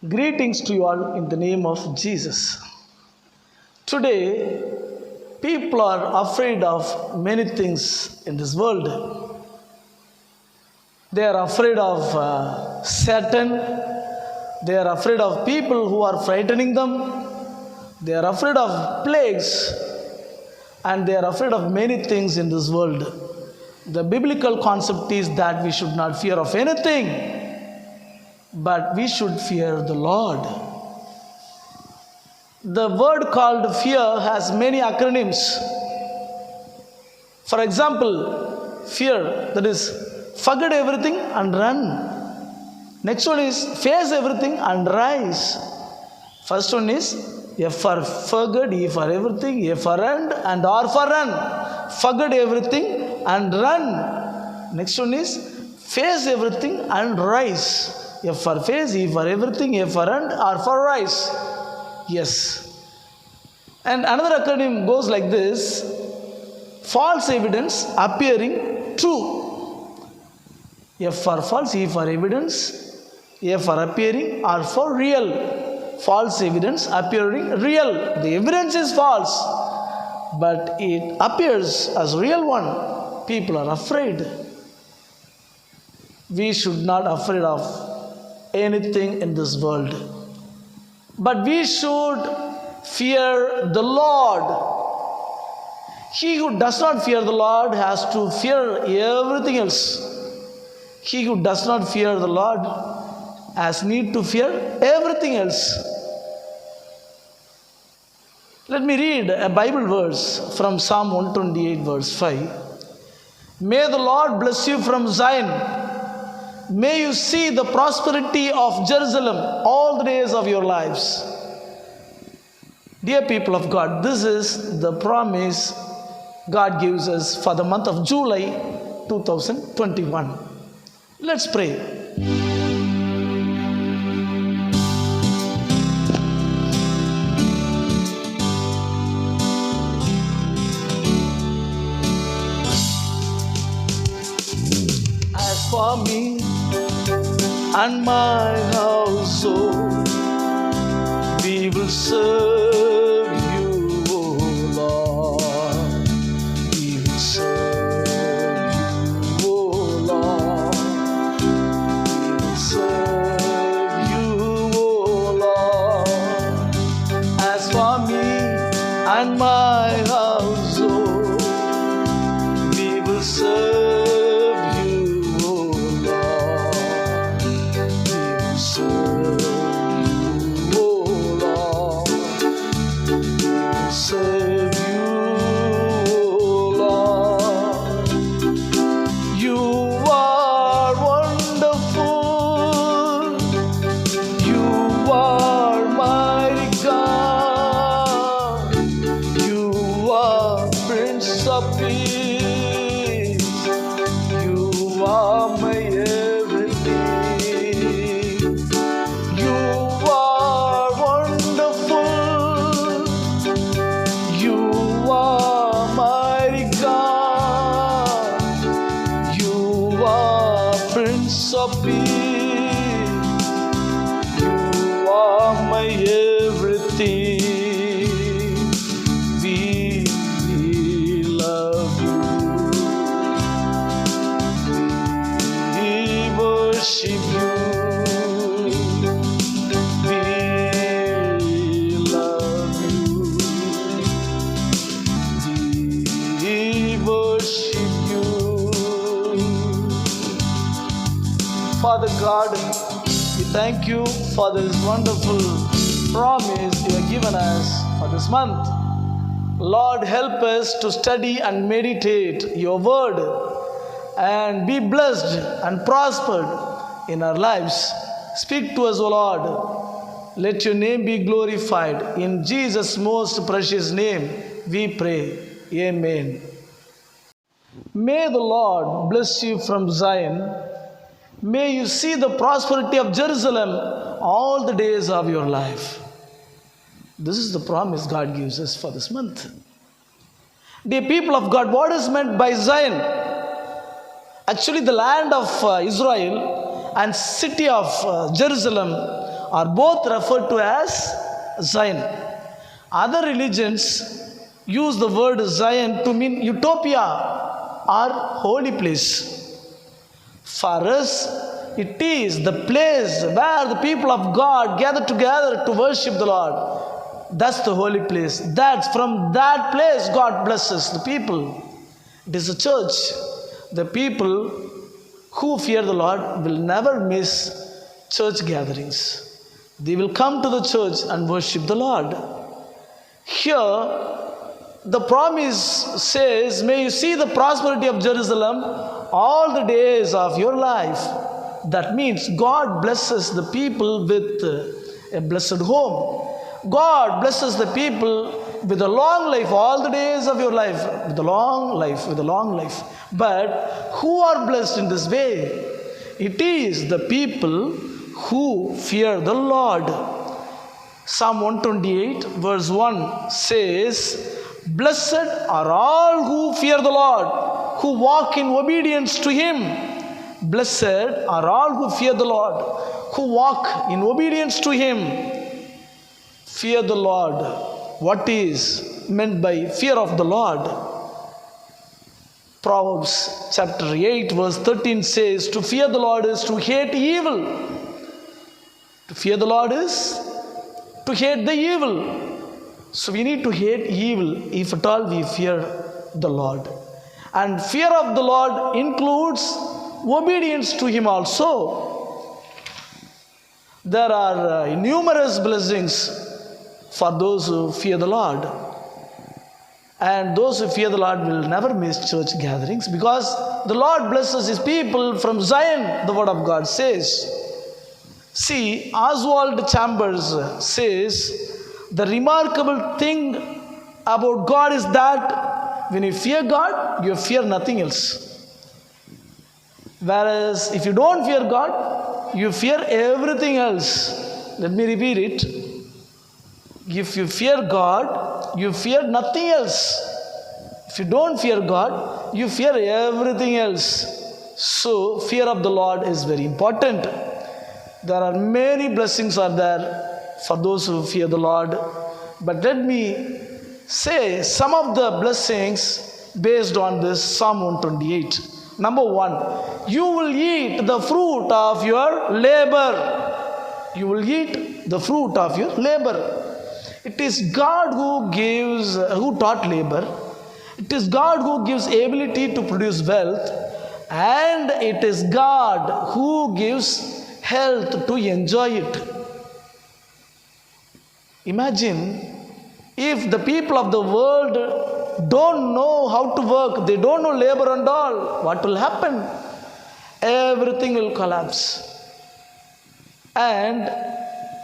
Greetings to you all in the name of Jesus. Today, people are afraid of many things in this world. They are afraid of Satan. They are afraid of people who are frightening them. They are afraid of plagues. And they are afraid of many things in this world. The biblical concept is that we should not fear of anything, but we should fear the Lord. The word called fear has many acronyms. For example, fear, that is, forget everything and run. Next one is face everything and rise. First one is F for forget, E for everything, A for end, and R for run. Forget everything and run. Next one is face everything and rise. F for face, E for everything, A for end, R for rise. Yes. And another acronym goes like this: false evidence appearing true. F for false, E for evidence, A for appearing, R for real. False evidence appearing real. The evidence is false, but it appears as real one. People are afraid. We should not afraid of anything in this world, but we should fear the Lord. He who does not fear the Lord has to fear everything else. He who does not fear the Lord has need to fear everything else. Let me read a Bible verse from Psalm 128 verse 5. May the Lord bless you from Zion. May you see the prosperity of Jerusalem all the days of your lives. Dear people of God, this is the promise God gives us for the month of July 2021. Let's pray. As for me and my household, we will serve you, O Lord. We will serve you, O Lord. We will serve you, O Lord. As for me and my household, we will serve Prince of Peace, you are my everything. We love you. We worship you. We love you. We worship you. Father God, we thank you for this wonderful promise you have given us for this month. Lord, help us to study and meditate your word and be blessed and prospered in our lives. Speak to us, O Lord. Let your name be glorified. In Jesus' most precious name we pray. Amen. May the Lord bless you from Zion. May you see the prosperity of Jerusalem all the days of your life. This is the promise God gives us for this month. Dear people of God, what is meant by Zion? Actually, the land of Israel and city of Jerusalem are both referred to as Zion. Other religions use the word Zion to mean utopia or holy place. For us, it is the place where the people of God gather together to worship the Lord. That's the holy place. That's from that place God blesses the people. It is a church. The people who fear the Lord will never miss church gatherings. They will come to the church and worship the Lord. Here, the promise says, may you see the prosperity of Jerusalem all the days of your life. That means God blesses the people with a blessed home. God blesses the people with a long life, all the days of your life, with a long life, with a long life. But who are blessed in this way? It is the people who fear the Lord. Psalm 128 verse 1 says, blessed are all who fear the Lord, who walk in obedience to Him. Blessed are all who fear the Lord, who walk in obedience to Him. Fear the Lord. What is meant by fear of the Lord? Proverbs chapter 8 verse 13 says, to fear the Lord is to hate evil. To fear the Lord is to hate the evil. So we need to hate evil if at all we fear the Lord. And fear of the Lord includes obedience to Him also. There are numerous blessings for those who fear the Lord. And those who fear the Lord will never miss church gatherings, because the Lord blesses His people from Zion, the Word of God says. See, Oswald Chambers says, the remarkable thing about God is that when you fear God, you fear nothing else. Whereas if you don't fear God, you fear everything else. Let me repeat it. If you fear God, you fear nothing else. If you don't fear God, you fear everything else. So, fear of the Lord is very important. There are many blessings are there for those who fear the Lord. But let me say some of the blessings based on this Psalm 128. Number 1, you will eat the fruit of your labor. You will eat the fruit of your labor. It is God who taught labor. It is God who gives ability to produce wealth. And it is God who gives health to enjoy it. Imagine if the people of the world don't know how to work, they don't know labor and all, what will happen? Everything will collapse. And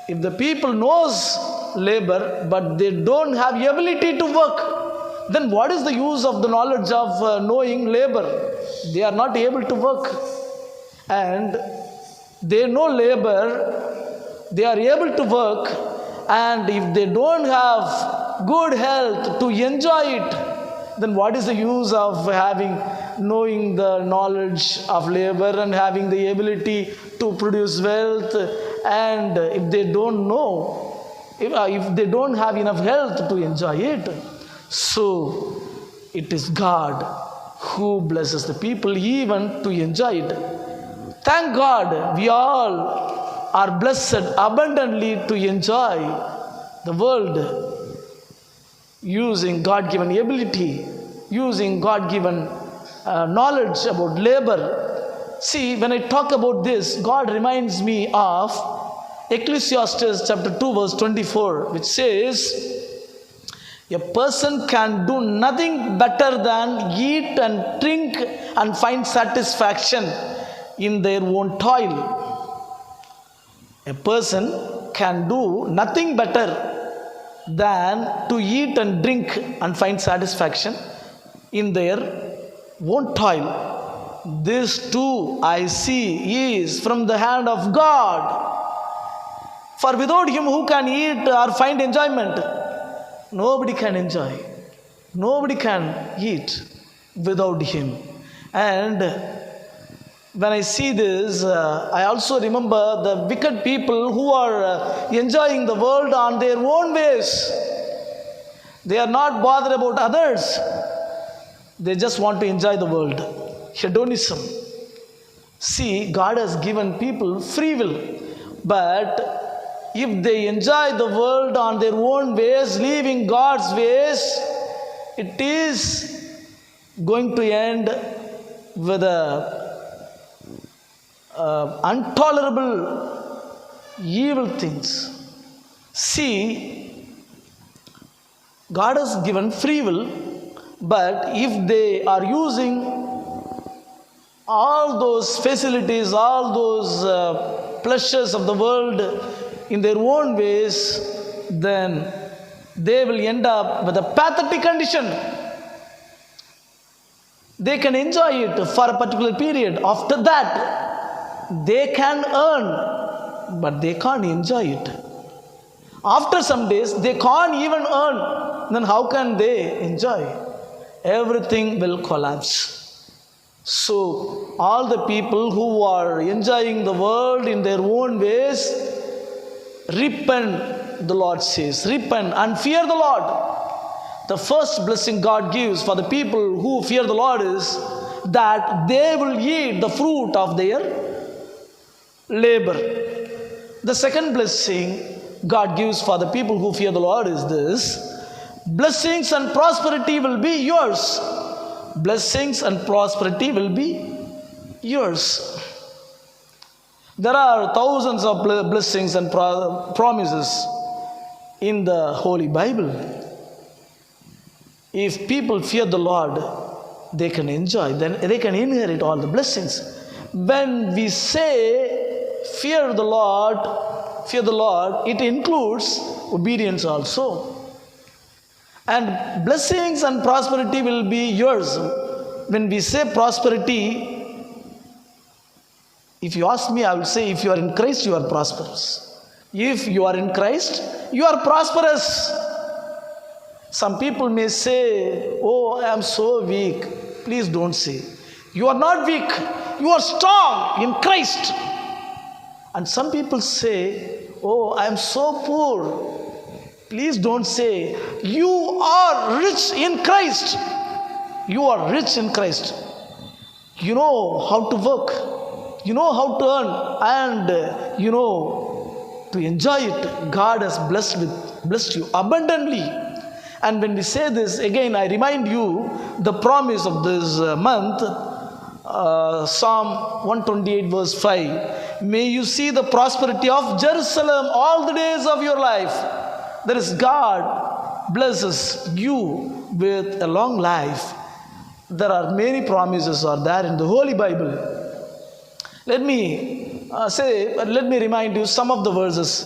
if the people knows labor but they don't have ability to work, then what is the use of the knowledge of knowing labor? They are not able to work. And they know labor, they are able to work, and if they don't have good health to enjoy it, then what is the use of knowing the knowledge of labor and having the ability to produce wealth? And if they don't know, if they don't have enough health to enjoy it. So it is God who blesses the people even to enjoy it. Thank God we all are blessed abundantly to enjoy the world using God-given ability, using God-given knowledge about labor. See, when I talk about this, God reminds me of Ecclesiastes chapter 2 verse 24, which says, a person can do nothing better than eat and drink and find satisfaction in their own toil. A person can do nothing better than to eat and drink and find satisfaction in their own toil. This too I see is from the hand of God. For without Him, who can eat or find enjoyment? Nobody can enjoy. Nobody can eat without Him. And When I see this, I also remember the wicked people who are enjoying the world on their own ways. They are not bothered about others. They just want to enjoy the world. Hedonism. See, God has given people free will. But if they enjoy the world on their own ways, leaving God's ways, it is going to end with intolerable evil things. See, God has given free will, but if they are using all those facilities, all those pleasures of the world in their own ways, then they will end up with a pathetic condition. They can enjoy it for a particular period. After that, they can earn, but they can't enjoy it. After some days, they can't even earn. Then how can they enjoy? Everything will collapse. So, all the people who are enjoying the world in their own ways, repent, the Lord says. Repent and fear the Lord. The first blessing God gives for the people who fear the Lord is that they will eat the fruit of their labor. The second blessing God gives for the people who fear the Lord is this: blessings and prosperity will be yours. Blessings and prosperity will be yours. There are thousands of blessings and promises in the Holy Bible. If people fear the Lord, they can enjoy, then they can inherit all the blessings. When we say fear the Lord, it includes obedience also. And blessings and prosperity will be yours. When we say prosperity, if you ask me, I will say, if you are in Christ, you are prosperous. If you are in Christ, you are prosperous. Some people may say, oh, I am so weak. Please don't say. You are not weak. You are strong in Christ. And some people say, oh, I am so poor. Please don't say. You are rich in Christ. You are rich in Christ. You know how to work. You know how to earn. And you know to enjoy it. God has blessed you abundantly. And when we say this, again I remind you the promise of this month, Psalm 128 verse 5. May you see the prosperity of Jerusalem all the days of your life. That is, God blesses you with a long life. There are many promises are there in the Holy Bible. Let me remind you some of the verses.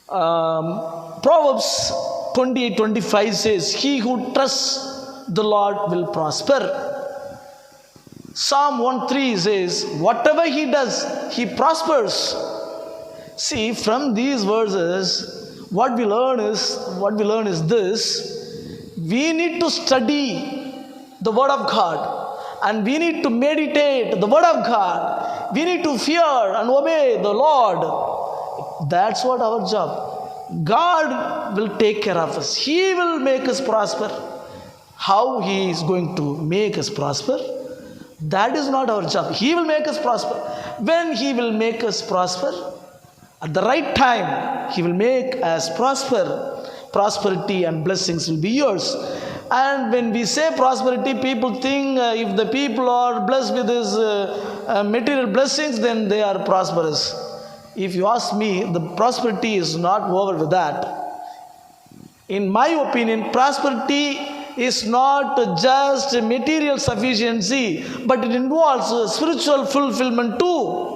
Proverbs 28:25 says, he who trusts the Lord will prosper. Psalm 1:3 says, whatever he does, he prospers. See, from these verses, what we learn is this: we need to study the Word of God, and we need to meditate the Word of God. We need to fear and obey the Lord. That's what our job. God will take care of us. He will make us prosper. How He is going to make us prosper? That is not our job. He will make us prosper. When He will make us prosper, at the right time, He will make us prosper. Prosperity and blessings will be yours. And when we say prosperity, people think if the people are blessed with His material blessings, then they are prosperous. If you ask me, the prosperity is not over with that. In my opinion, prosperity is not just material sufficiency, but it involves spiritual fulfillment too.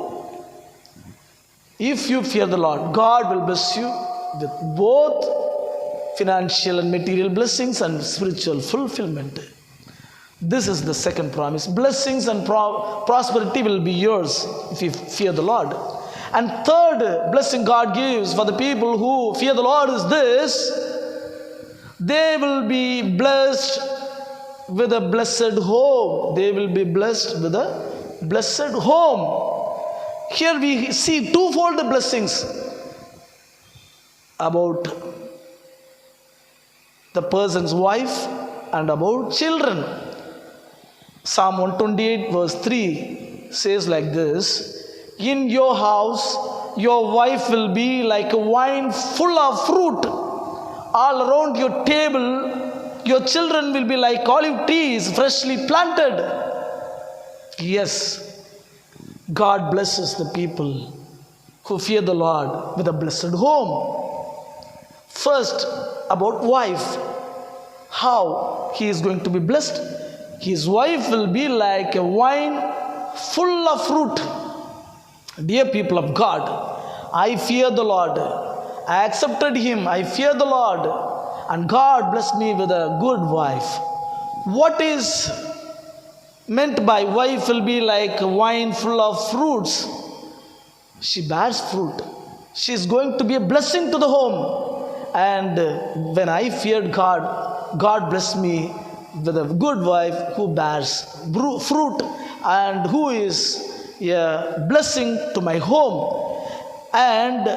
If you fear the Lord, God will bless you with both financial and material blessings and spiritual fulfillment. This is the second promise. Blessings and prosperity will be yours if you fear the Lord. And third blessing God gives for the people who fear the Lord is this: they will be blessed with a blessed home. They will be blessed with a blessed home. Here we see twofold blessings about the person's wife and about children. Psalm 128 verse 3 says like this: in your house your wife will be like a vine full of fruit. All around your table your children will be like olive trees freshly planted. Yes, God blesses the people who fear the Lord with a blessed home. First, about wife. How he is going to be blessed? His wife will be like a vine full of fruit. Dear people of God, I fear the Lord. I accepted him. I fear the Lord. And God blessed me with a good wife. What is meant by wife will be like a vine full of fruits? She bears fruit. She is going to be a blessing to the home. And when I feared God, God blessed me with a good wife who bears fruit and who is a blessing to my home. And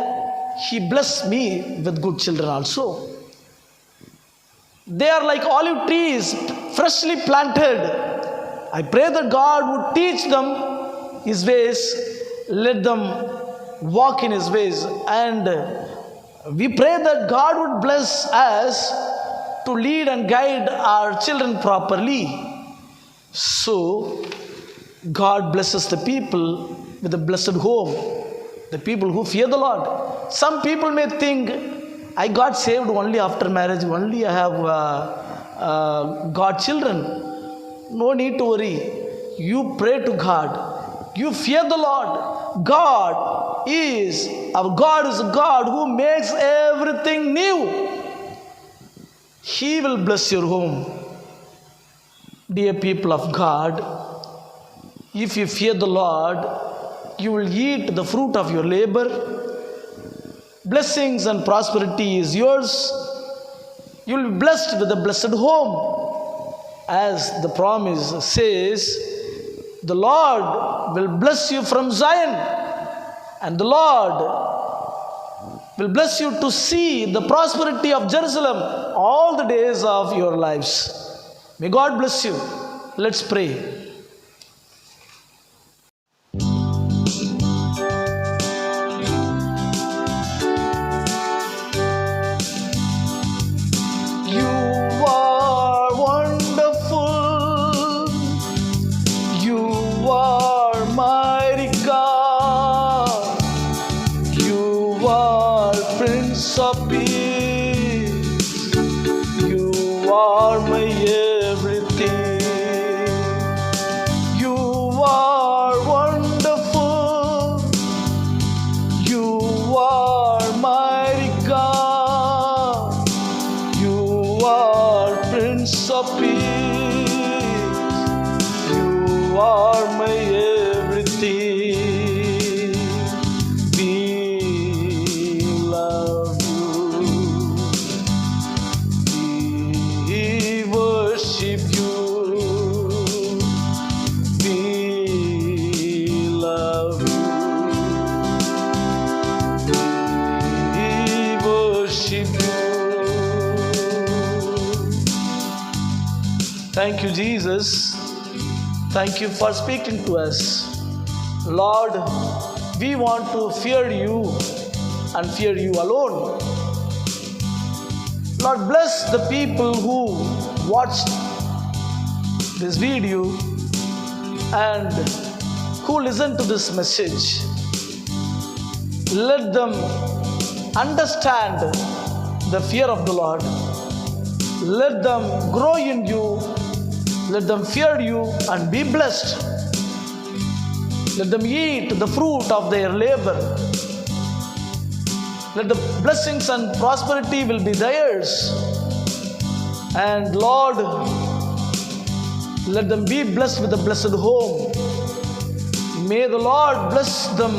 he blessed me with good children also. They are like olive trees freshly planted. I pray that God would teach them his ways, let them walk in his ways, and we pray that God would bless us to lead and guide our children properly. So, God blesses the people with a blessed home, the people who fear the Lord. Some people may think, I got saved only after marriage, only I have got children. No need to worry. You pray to God. You fear the Lord. God is a God who makes everything new. He will bless your home. Dear people of God, if you fear the Lord, you will eat the fruit of your labor. Blessings and prosperity is yours. You will be blessed with a blessed home. As the promise says, the Lord will bless you from Zion, and the Lord will bless you to see the prosperity of Jerusalem all the days of your lives. May God bless you. Let's pray. Of peace, you are my everything. You are wonderful. You are mighty God. You are Prince of Peace. You are my everything. Thank you, Jesus. Thank you for speaking to us. Lord, we want to fear you and fear you alone. Lord, bless the people who watched this video and who listened to this message. Let them understand the fear of the Lord. Let them grow in you. Let them fear you and be blessed. Let them eat the fruit of their labor. Let the blessings and prosperity will be theirs. And Lord, let them be blessed with a blessed home. May the Lord bless them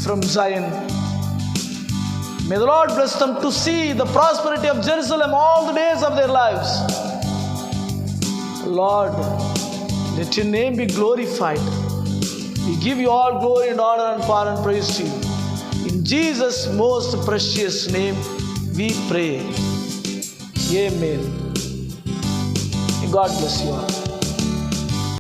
from Zion. May the Lord bless them to see the prosperity of Jerusalem all the days of their lives. Lord, let your name be glorified. We give you all glory and honor and power and praise to you. In Jesus' most precious name we pray. Amen. God bless you all.